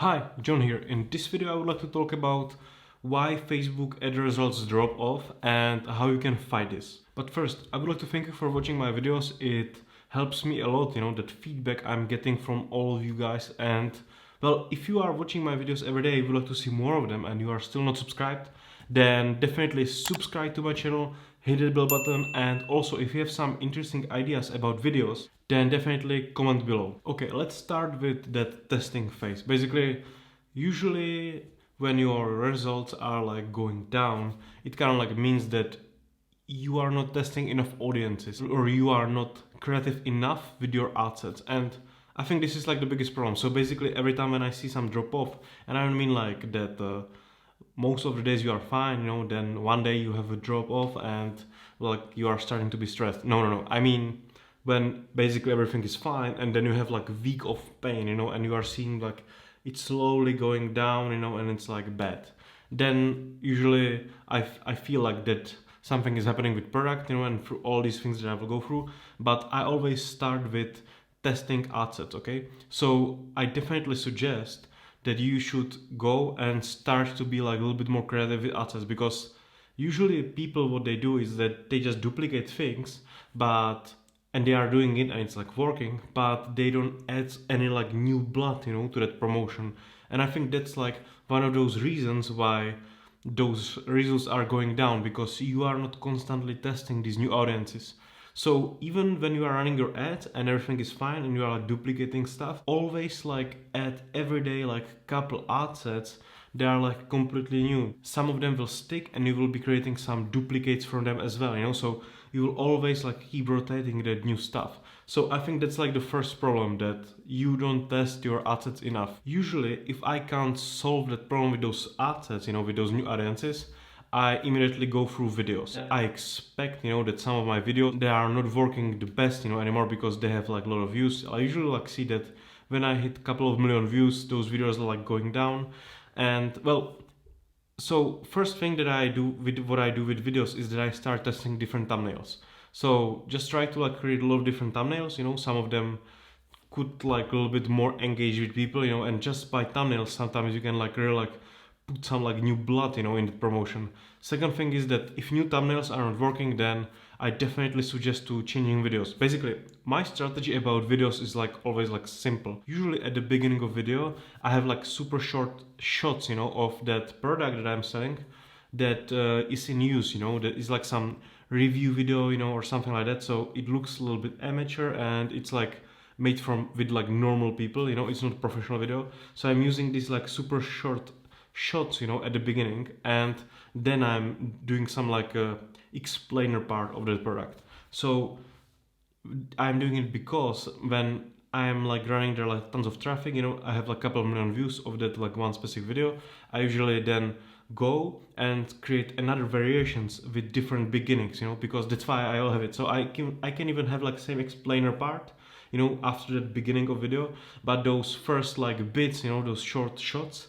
Hi, John here. In this video I would like to talk about why Facebook ad results drop off and how you can fight this. But first, I would like to thank you for watching my videos. It helps me a lot, that feedback I'm getting from all of you guys. And well, if you are watching my videos every day, you would like to see more of them and you are still not subscribed, then definitely subscribe to my channel, hit the bell button, and also if you have some interesting ideas about videos, then definitely comment below. Okay, let's start with that testing phase. Basically, usually when your results are like going down, it kind of like means that you are not testing enough audiences or you are not creative enough with your ad sets. And I think this is like the biggest problem. So basically every time when I see some drop off, and I don't mean like that most of the days you are fine, then one day you have a drop off and like you are starting to be stressed. No. I mean, when basically everything is fine and then you have like a week of pain, and you are seeing like it's slowly going down, and it's like bad. Then usually I feel like that something is happening with product, and through all these things that I will go through. But I always start with testing ad sets, okay? So I definitely suggest that you should go and start to be like a little bit more creative with ad sets, because usually people what they do is that they just duplicate things, but and they are doing it and it's like working, but they don't add any like new blood, to that promotion. And I think that's like one of those reasons why those results are going down, because you are not constantly testing these new audiences. So even when you are running your ad and everything is fine and you are like duplicating stuff, always like add every day like couple ad sets. They are like completely new. Some of them will stick and you will be creating some duplicates from them as well, so you will always like keep rotating that new stuff. So I think that's like the first problem, that you don't test your ad sets enough. Usually if I can't solve that problem with those ad sets, with those new audiences, I immediately go through videos. I expect, that some of my videos, they are not working the best, anymore, because they have like a lot of views. I usually like see that when I hit a couple of million views, those videos are like going down. And well, so first thing that I do with what I do with videos is that I start testing different thumbnails. So just try to like create a lot of different thumbnails, some of them could like a little bit more engage with people, and just by thumbnails sometimes you can like really like put some like new blood, in the promotion. Second thing is that if new thumbnails are not working, then I definitely suggest to changing videos. Basically, my strategy about videos is like always like simple. Usually at the beginning of video, I have like super short shots, of that product that I'm selling that is in use, that is like some review video, or something like that. So it looks a little bit amateur and it's like made from with like normal people, it's not professional video. So I'm using these like super short shots, at the beginning, and then I'm doing some like explainer part of the product. So I'm doing it because when I'm like running there like tons of traffic, I have like a couple of million views of that like one specific video. I usually then go and create another variations with different beginnings, because that's why I all have it. So I can even have like same explainer part, after the beginning of video, but those first like bits, those short shots,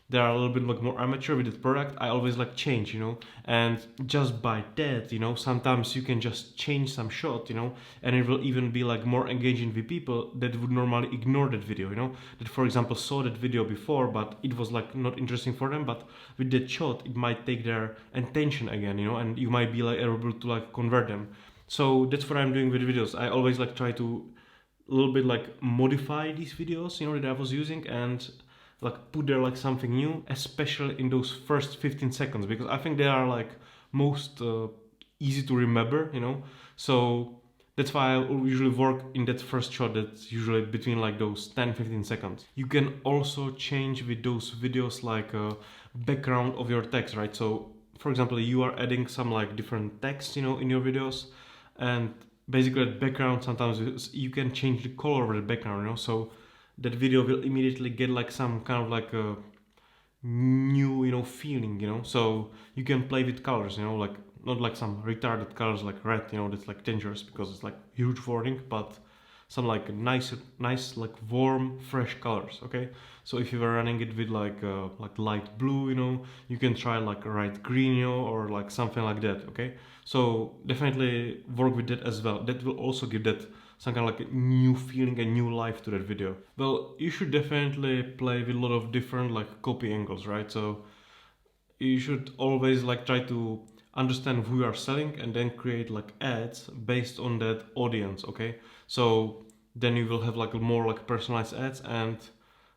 they are a little bit like more amateur with the product. I always like change, and just by that, sometimes you can just change some shot, and it will even be like more engaging with people that would normally ignore that video, that for example saw that video before but it was like not interesting for them, but with that shot it might take their attention again, and you might be like able to like convert them. So that's what I'm doing with videos. I always like try to a little bit like modify these videos, that I was using, and like put there like something new, especially in those first 15 seconds, because I think they are like most easy to remember, so that's why I usually work in that first shot. That's usually between like those 10-15 seconds. You can also change with those videos like background of your text, right? So for example, you are adding some like different text, in your videos, and basically that background, sometimes you can change the color of the background, so that video will immediately get like some kind of like a new, feeling, so you can play with colors, like not like some retarded colors like red, that's like dangerous because it's like huge warning, but some like nice like warm fresh colors. Okay, so if you were running it with like light blue, you can try like light green, or like something like that. Okay, so definitely work with that as well. That will also give that some kind of like a new feeling, a new life to that video. Well, you should definitely play with a lot of different like copy angles, right? So you should always like try to understand who you are selling and then create like ads based on that audience, okay? So then you will have like more like personalized ads, and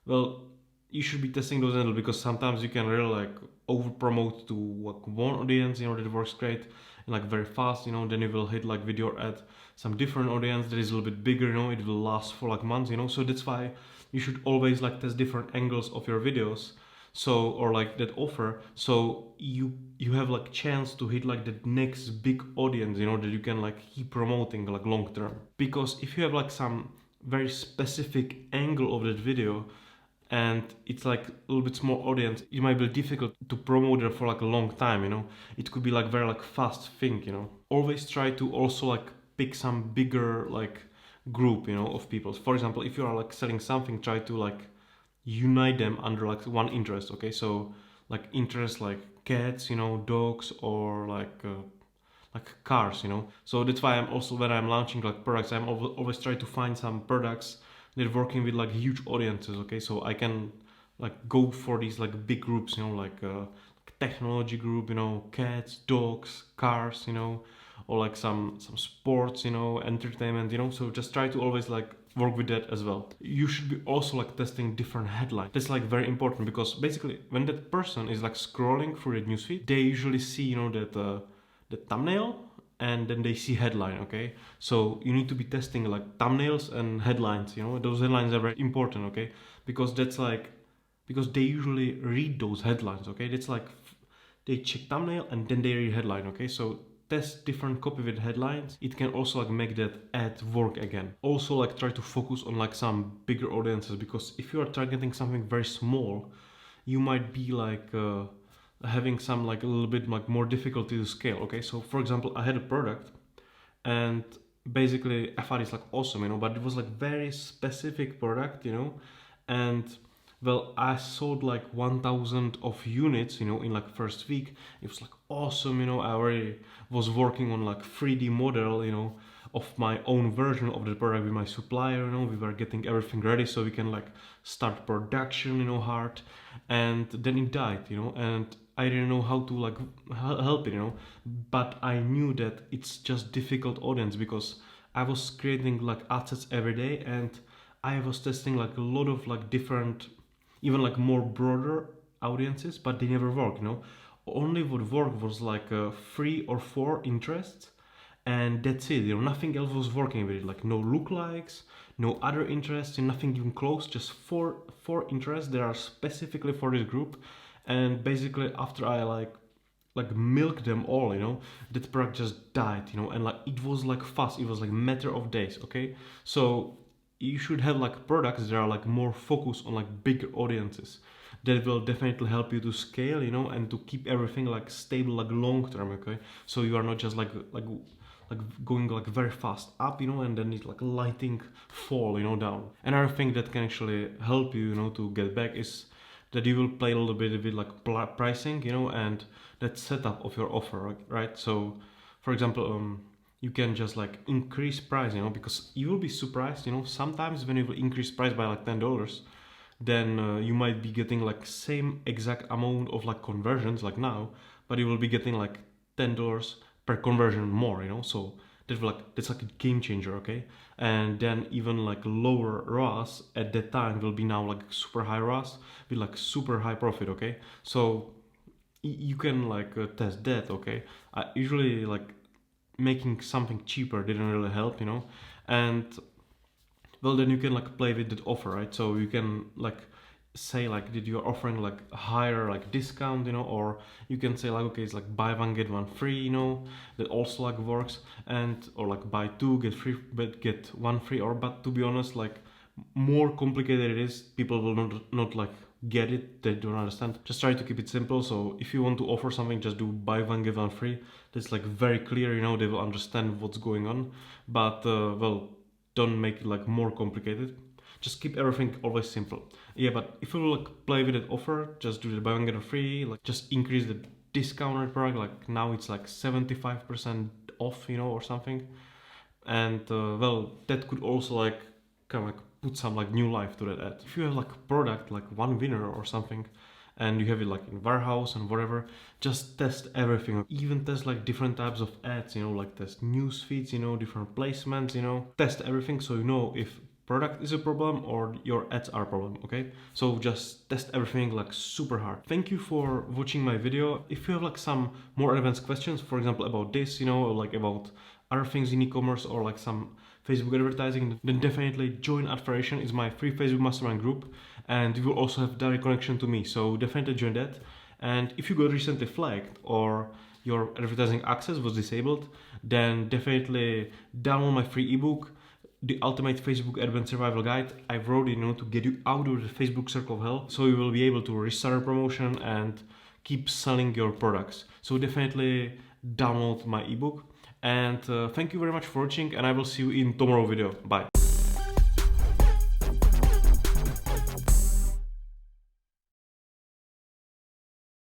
well, you should be testing those angles, because sometimes you can really like over promote to like one audience, you know, that works great and like very fast, you know, then you will hit like with your ad some different audience that is a little bit bigger, you know, it will last for like months, you know. So that's why you should always like test different angles of your videos, so, or like that offer, so you have like chance to hit like the next big audience, you know, that you can like keep promoting like long term. Because if you have like some very specific angle of that video and it's like a little bit small audience, it might be difficult to promote it for like a long time, you know. It could be like very like fast thing, you know. Always try to also like pick some bigger like group, you know, of people. For example, if you are like selling something, try to like unite them under like one interest, okay? So like interest like cats, you know, dogs, or like cars, you know. So that's why I'm also, when I'm launching like products, I'm always try to find some products that working with like huge audiences, okay? So I can like go for these like big groups, you know, like technology group, you know, cats, dogs, cars, you know, or like some sports, you know, entertainment, you know. So just try to always like work with that as well. You should be also like testing different headlines. That's like very important, because basically when that person is like scrolling through the newsfeed, they usually see, you know, that the thumbnail, and then they see headline, okay? So you need to be testing like thumbnails and headlines, you know. Those headlines are very important, okay? Because that's like, because they usually read those headlines, okay? That's like they check thumbnail and then they read headline, okay? So test different copy with headlines. It can also like make that ad work again. Also like try to focus on like some bigger audiences, because if you are targeting something very small, you might be like having some like a little bit like more difficulty to scale, okay? So for example, I had a product, and basically I thought it's like awesome, you know, but it was like very specific product, you know. And well, I sold like 1,000 of units, you know, in like first week. It was like awesome, you know. I already was working on like 3D model, you know, of my own version of the product with my supplier, you know. We were getting everything ready so we can like start production, you know, hard. And then it died, you know, and I didn't know how to like help it, you know. But I knew that it's just difficult audience, because I was creating like assets every day, and I was testing like a lot of like different, even like more broader audiences, but they never work, you know. Only what worked was like 3 or 4 interests, and that's it, you know. Nothing else was working with it, like no lookalikes, no other interests, and nothing even close. Just four interests that are specifically for this group. And basically after I like milk them all, you know, that product just died, you know. And like it was like fast, it was like matter of days, okay? So you should have like products that are like more focused on like bigger audiences. That will definitely help you to scale, you know, and to keep everything like stable like long term, okay? So you are not just like going like very fast up, you know, and then it's like lighting fall, you know, down. Another thing that can actually help you, you know, to get back is that you will play a little bit with like pricing, you know, and that setup of your offer, right? So for example, you can just like increase price, you know, because you will be surprised, you know, sometimes when you will increase price by like $10, then you might be getting like same exact amount of like conversions like now, but you will be getting like $10 per conversion more, you know. So that's like a game changer, okay? And then even like lower ROAS at that time will be now like super high ROAS with like super high profit, okay? So you can like test that, okay? I usually like making something cheaper didn't really help, you know. And well, then you can like play with that offer, right? So you can like say like that you're offering like a higher like discount, you know, or you can say like, okay, it's like buy one get one free, you know, that also like works. And or like buy two get free but get one free. Or but to be honest, like more complicated it is, people will not like get it, they don't understand. Just try to keep it simple. So if you want to offer something, just do buy one get one free. That's like very clear, you know, they will understand what's going on. But well, don't make it like more complicated. Just keep everything always simple. Yeah, but if you like play with that offer, just do the buy one get one free. Like just increase the discounted product. Like now it's like 75% off, you know, or something. and well, that could also like kind of like put some like new life to that ad. If you have like a product like one winner or something, and you have it like in warehouse and whatever, just test everything. Even test like different types of ads, you know, like test news feeds, you know, different placements, you know, test everything so you know if product is a problem or your ads are a problem. Okay, so just test everything like super hard. Thank you for watching my video. If you have like some more advanced questions, for example about this, you know, or like about other things in e-commerce or like some Facebook advertising, then definitely join Adferation. It's my free Facebook mastermind group, and you will also have direct connection to me, so definitely join that. And if you got recently flagged or your advertising access was disabled, then definitely download my free ebook, The Ultimate Facebook Advanced Survival Guide. I wrote it, you know, to get you out of the Facebook circle of hell, so you will be able to restart a promotion and keep selling your products. So definitely download my ebook. And thank you very much for watching, and I will see you in tomorrow video. Bye.